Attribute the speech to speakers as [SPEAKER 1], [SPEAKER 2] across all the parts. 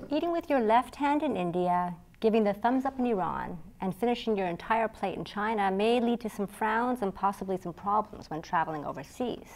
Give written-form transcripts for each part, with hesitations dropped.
[SPEAKER 1] Eating with your left hand in India, giving the thumbs up in Iran, and finishing your entire plate in China may lead to some frowns and possibly some problems when traveling overseas.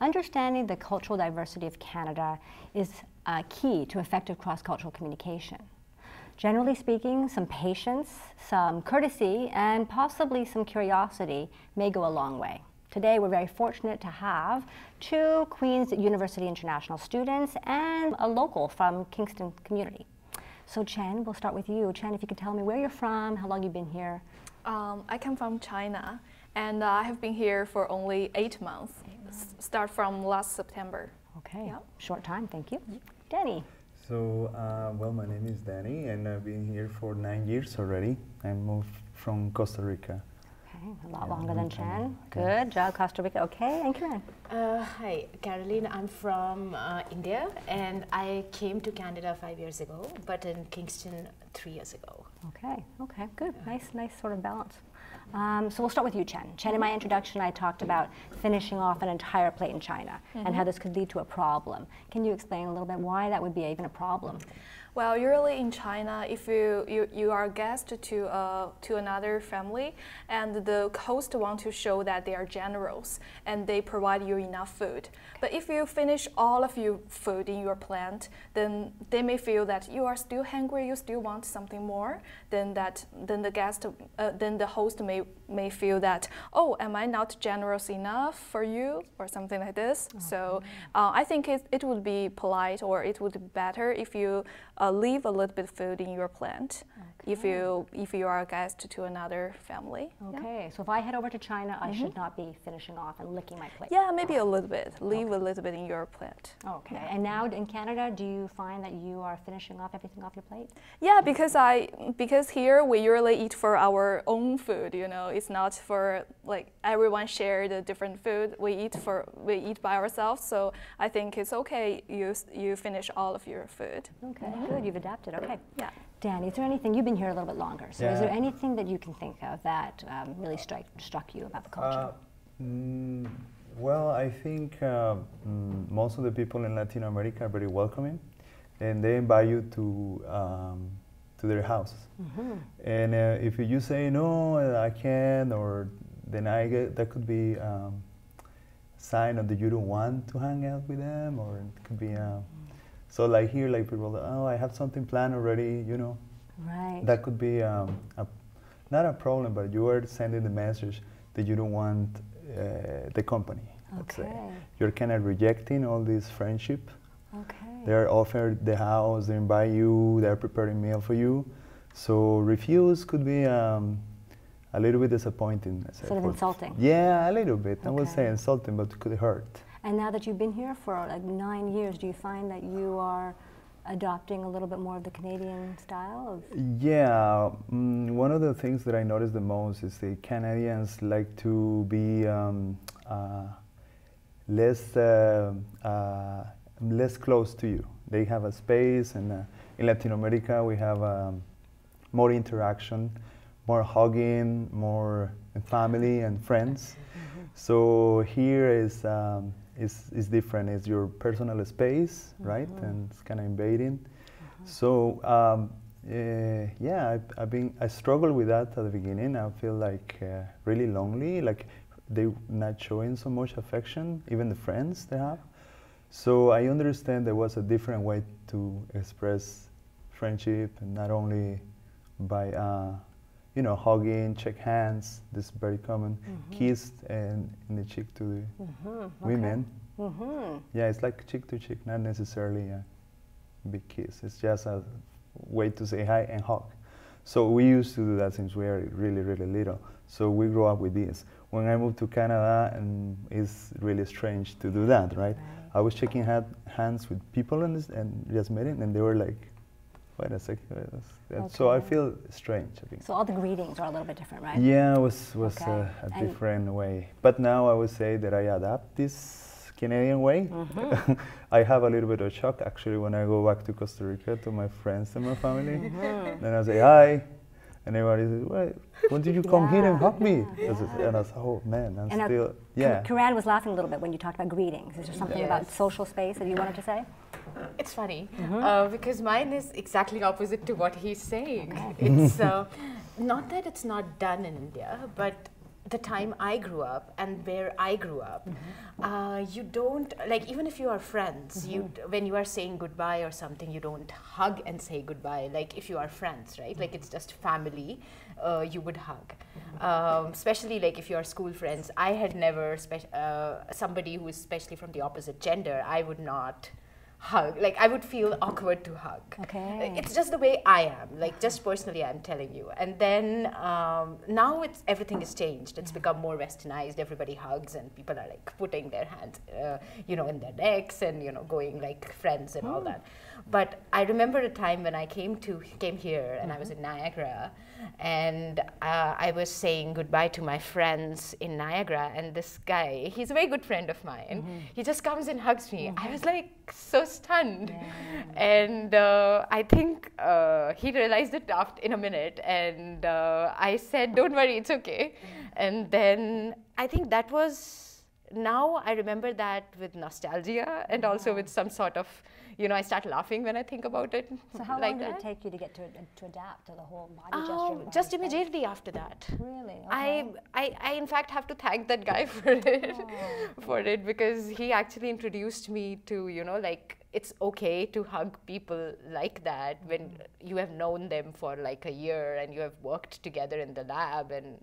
[SPEAKER 1] Understanding the cultural diversity of Canada is key to effective cross-cultural communication. Generally speaking, some patience, some courtesy, and possibly some curiosity may go a long way. Today, we're very fortunate to have two Queen's University International students and a local from Kingston community. So Chen, we'll start with you. Chen, if you could tell me where you're from, how long you've been here.
[SPEAKER 2] I come from China, and I have been here for only 8 months. Start from last September.
[SPEAKER 1] Okay, yep. Short time, thank you. Danny.
[SPEAKER 3] So, well, my name is Danny, and I've been here for 9 years already. I moved from Costa Rica.
[SPEAKER 1] Okay, a lot longer than Chen. Good job, Costa Rica. Okay, and Karen.
[SPEAKER 4] Hi, Caroline. I'm from India, and I came to Canada 5 years ago, but in Kingston 3 years ago.
[SPEAKER 1] Okay, okay, good. Nice sort of balance. So we'll start with you, Chen. Chen, in my introduction, I talked about finishing off an entire plate in China and how this could lead to a problem. Can you explain a little bit why that would be even a problem?
[SPEAKER 2] Well, usually in China, if you are a guest to another family, and the host want to show that they are generous and they provide you enough food. But if you finish all of your food in your plate, then they may feel that you are still hungry, you still want something more. Then the host may feel that, oh, am I not generous enough for you, or something like this. Okay. So I think it would be polite, or it would be better if you leave a little bit of food in your plate, okay, if you are a guest to another family.
[SPEAKER 1] Okay, yeah. So if I head over to China, I should not be finishing off and licking my plate.
[SPEAKER 2] Yeah, maybe a little bit. Leave a little bit in your plate.
[SPEAKER 1] Okay, yeah. And now in Canada, do you find that you are finishing off everything off your plate?
[SPEAKER 2] Yeah, because here we usually eat for our own food. You know, it's not for like everyone share the different food. We eat by ourselves. So I think it's okay. You finish all of your food.
[SPEAKER 1] Okay. Good, you've adapted, okay.
[SPEAKER 2] Yeah.
[SPEAKER 1] Dan, is there anything, you've been here a little bit longer, so is there anything that you can think of that really struck you about the culture?
[SPEAKER 3] Well, I think most of the people in Latin America are very welcoming, and they invite you to their house. And if you say, no, I can't, or deny it, that could be a sign that you don't want to hang out with them, or it could be so like here, like people, oh, I have something planned already, you know.
[SPEAKER 1] Right.
[SPEAKER 3] That could be not a problem, but you are sending the message that you don't want the company.
[SPEAKER 1] Okay.
[SPEAKER 3] You're kind of rejecting all this friendship.
[SPEAKER 1] Okay.
[SPEAKER 3] They're offering the house, they invite you, they're preparing meal for you. So refuse could be a little bit disappointing.
[SPEAKER 1] Sort of insulting.
[SPEAKER 3] Yeah, a little bit. Okay. I would say insulting, but it could hurt.
[SPEAKER 1] And now that you've been here for like 9 years, do you find that you are adopting a little bit more of the Canadian style?
[SPEAKER 3] Yeah, one of the things that I notice the most is the Canadians like to be less close to you. They have a space, and in Latin America we have more interaction, more hugging, more family and friends. So here is different. It's your personal space, right? And it's kind of invading. So yeah, I struggled with that at the beginning. I feel like really lonely, like they're not showing so much affection, even the friends they have. So I understand there was a different way to express friendship, and not only by you know, hugging, shake hands. This is very common. Kiss and in the cheek to the women. Yeah, it's like cheek to cheek, not necessarily a big kiss. It's just a way to say hi and hug. So we used to do that since we were really, really little. So we grew up with this. When I moved to Canada, and it's really strange to do that, right? I was shaking hands with people and just meeting, and they were like, wait a second. Okay. So I feel strange, I think.
[SPEAKER 1] So all the greetings are a little bit different, right?
[SPEAKER 3] Yeah, it was a different way. But now I would say that I adapt this Canadian way. I have a little bit of shock, actually, when I go back to Costa Rica to my friends and my family. Then I say, hi. And everybody says, wait, when did you come here and hug me? And I said, oh man, I'm still,
[SPEAKER 1] Karan was laughing a little bit when you talked about greetings. Is there something about social space that you wanted to say?
[SPEAKER 4] It's funny because mine is exactly opposite to what he's saying.
[SPEAKER 1] Okay.
[SPEAKER 4] It's not that it's not done in India, but the time I grew up and where I grew up, you don't, like, even if you are friends, when you are saying goodbye or something, you don't hug and say goodbye, like if you are friends, right? Like it's just family, you would hug. Especially like if you are school friends. I had never, somebody who is especially from the opposite gender, I would not hug. Like I would feel awkward to hug.
[SPEAKER 1] Okay.
[SPEAKER 4] It's just the way I am. Like just personally, I'm telling you. And then now everything has changed. It's become more westernized. Everybody hugs, and people are like putting their hands, in their necks, and going like friends and all that. But I remember a time when I came here, and I was in Niagara, and I was saying goodbye to my friends in Niagara, and this guy, he's a very good friend of mine. He just comes and hugs me. I was like so stunned, and I think he realized it in a minute, and I said, "Don't worry, it's okay." And then I think that was. Now I remember that with nostalgia and also with some sort of, I start laughing when I think about it.
[SPEAKER 1] So how
[SPEAKER 4] like
[SPEAKER 1] long did
[SPEAKER 4] that.
[SPEAKER 1] it take you to get to adapt to the whole body gesture? and
[SPEAKER 4] Just
[SPEAKER 1] body space?
[SPEAKER 4] immediately after that.
[SPEAKER 1] Really? Okay.
[SPEAKER 4] I in fact have to thank that guy for it, because he actually introduced me to, like, it's okay to hug people like that when you have known them for like a year and you have worked together in the lab, and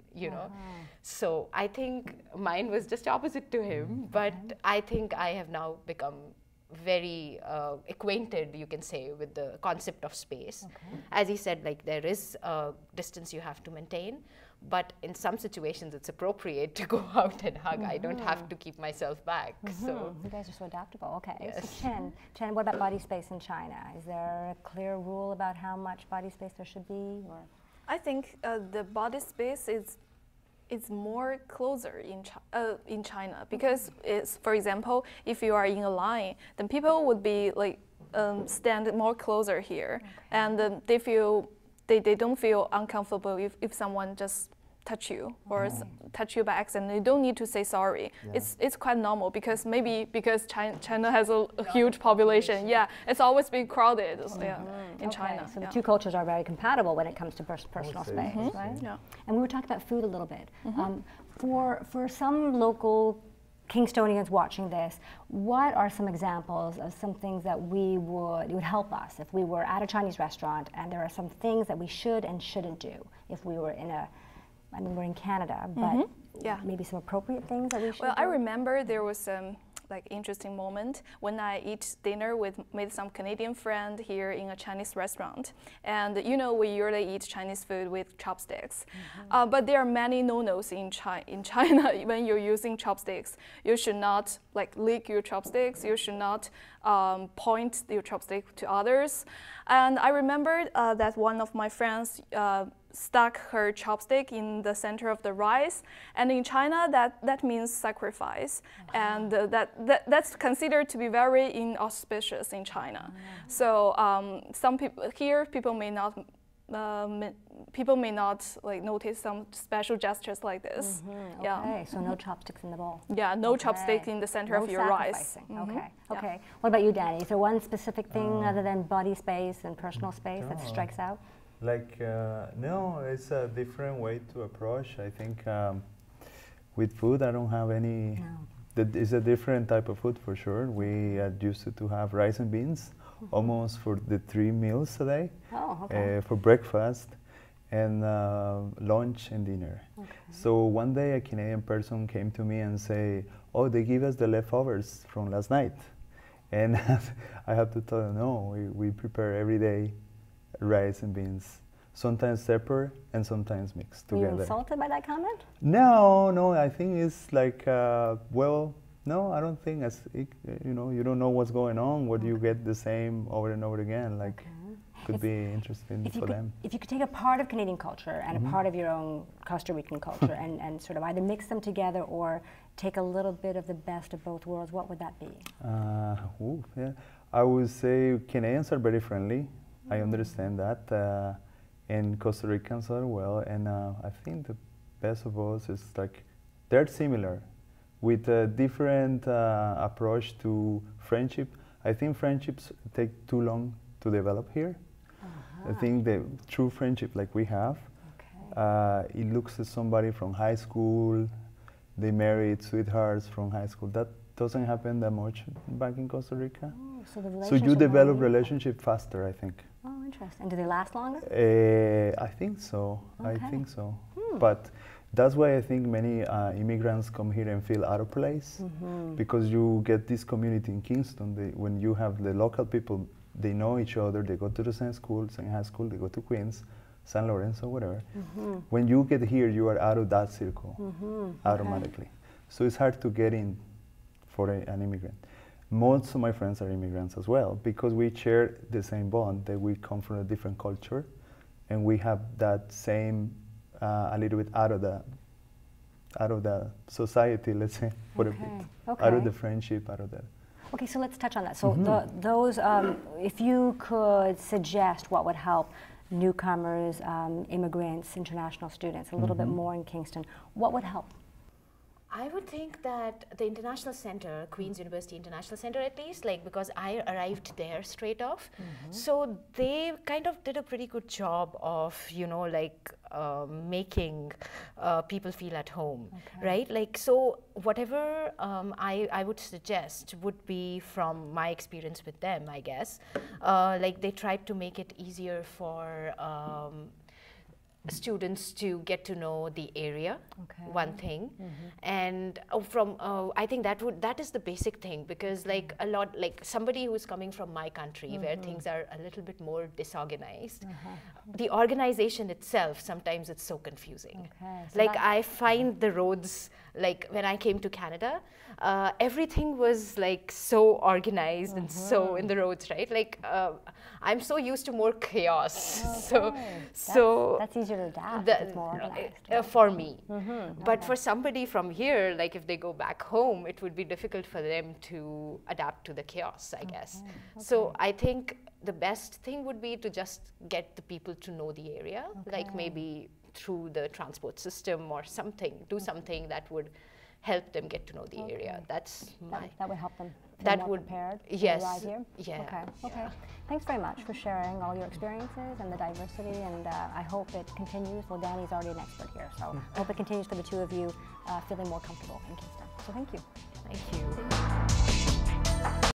[SPEAKER 4] so I think mine was just opposite to him, but I think I have now become very acquainted, you can say, with the concept of space. As he said, like there is a distance you have to maintain, but in some situations it's appropriate to go out and hug. I don't have to keep myself back. So
[SPEAKER 1] you guys are so adaptable. Okay.
[SPEAKER 4] Yes.
[SPEAKER 1] So Chen, what about body space in China? Is there a clear rule about how much body space there should be? Or?
[SPEAKER 2] I think the body space is more closer in China, because it's, for example, if you are in a line, then people would be like stand more closer here, and they don't feel uncomfortable if someone just touch you or touch you by accident. You don't need to say sorry. It's quite normal, because China has a huge population. Yeah, it's always been crowded. In China.
[SPEAKER 1] So the two cultures are very compatible when it comes to personal space, right?
[SPEAKER 2] Yeah.
[SPEAKER 1] And we were talking about food a little bit. For some local Kingstonians watching this, what are some examples of some things that would help us if we were at a Chinese restaurant, and there are some things that we should and shouldn't do if we were we're in Canada, but maybe some appropriate things that we should do?
[SPEAKER 2] I remember there was some interesting moment when I eat dinner with some Canadian friend here in a Chinese restaurant, and we usually eat Chinese food with chopsticks, but there are many no-nos in China. When you're using chopsticks, you should not lick your chopsticks. You should not point your chopstick to others. And I remembered that one of my friends stuck her chopstick in the center of the rice, and in China that means sacrifice, and that's considered to be very inauspicious in China. So some people may not notice some special gestures like this.
[SPEAKER 1] Okay, so no chopsticks in the bowl.
[SPEAKER 2] Yeah, no chopstick in the center of your rice.
[SPEAKER 1] Okay. What about you, Danny? Is there one specific thing other than body space and personal space that strikes out?
[SPEAKER 3] No, it's a different way to approach. I think with food, I don't have any. It's a different type of food for sure. We are used to have rice and beans almost for the 3 meals a day. For breakfast and lunch and dinner. So one day a Canadian person came to me and say, "Oh, they give us the leftovers from last night," and I have to tell them, "No, we prepare every day rice and beans, sometimes separate and sometimes mixed together."
[SPEAKER 1] Were you insulted by that comment?
[SPEAKER 3] No, I think it's like, no, I don't think you don't know what's going on, what you get the same over and over again, could be interesting for them.
[SPEAKER 1] If you could take a part of Canadian culture and a part of your own Costa Rican culture and sort of either mix them together or take a little bit of the best of both worlds, what would that be?
[SPEAKER 3] I would say Canadians are very friendly. I understand that, and Costa Ricans are well, and I think the best of us is they're similar, with a different approach to friendship, I think friendships take too long to develop here. I think the true friendship like we have, it looks at somebody from high school, they married sweethearts from high school. That doesn't happen that much back in Costa Rica.
[SPEAKER 1] Oh, so, the
[SPEAKER 3] So you develop relationship faster, I think.
[SPEAKER 1] Oh, interesting. And do they last longer?
[SPEAKER 3] I think so.
[SPEAKER 1] Okay.
[SPEAKER 3] I think so. But that's why I think many immigrants come here and feel out of place, because you get this community in Kingston. When you have the local people, they know each other, they go to the same school, same high school, they go to Queens, San Lorenzo, whatever. When you get here, you are out of that circle automatically. So it's hard to get in for an immigrant. Most of my friends are immigrants as well, because we share the same bond, that we come from a different culture, and we have that same, a little bit out of the society, let's say, for a bit, out of the friendship, out of that.
[SPEAKER 1] Okay, so let's touch on that. So those, if you could suggest what would help newcomers, immigrants, international students a little bit more in Kingston, what would help?
[SPEAKER 4] I would think that the International Center, Queen's University International Center at least, like, because I arrived there straight off, so they kind of did a pretty good job of, you know, like making people feel at home, right? Like, so whatever I would suggest would be from my experience with them, I guess. Like, they tried to make it easier for students to get to know the area, one thing, and I think that is the basic thing, because like a lot, like somebody who is coming from my country where things are a little bit more disorganized, the organization itself, sometimes it's so confusing. So like, I find the roads, like when I came to Canada, everything was like so organized and so in the roads, right? Like I'm so used to more chaos. So
[SPEAKER 1] that's easier to adapt. It's more organized.
[SPEAKER 4] For me. But for somebody from here, like if they go back home, it would be difficult for them to adapt to the chaos, I guess. So I think the best thing would be to just get the people to know the area, like maybe through the transport system or something, do something that would help them get to know the area. That's
[SPEAKER 1] that would help them
[SPEAKER 4] that
[SPEAKER 1] more
[SPEAKER 4] would
[SPEAKER 1] prepared to
[SPEAKER 4] yes
[SPEAKER 1] arrive here.
[SPEAKER 4] yeah
[SPEAKER 1] Okay. Thanks very much for sharing all your experiences and the diversity, and I hope it continues. Well, Danny's already an expert here, so I hope it continues for the two of you feeling more comfortable in Kingston. So thank you.
[SPEAKER 4] Thank you.